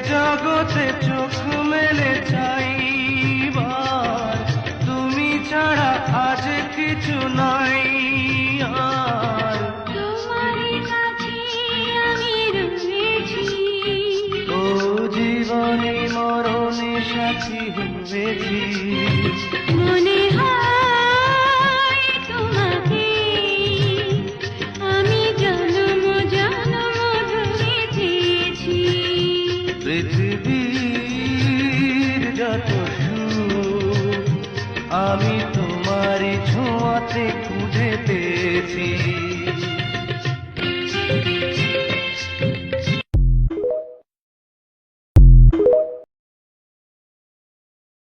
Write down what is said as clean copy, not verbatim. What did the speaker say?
জগতে চোখ মেলে চাইবার, তুমি ছাড়া আজ কিছু নাই আর। তোমারই কাছে আমি রয়েছি, ও জীবনে মরণে সাথী হয়েছি। মনে হয় তোমাকে আমি জন্ম জন্ম ধরে চেয়েছি। পৃথিবীর যত সুখ আমি তোমারই ছোঁয়াতে খুঁজে পেয়েছি।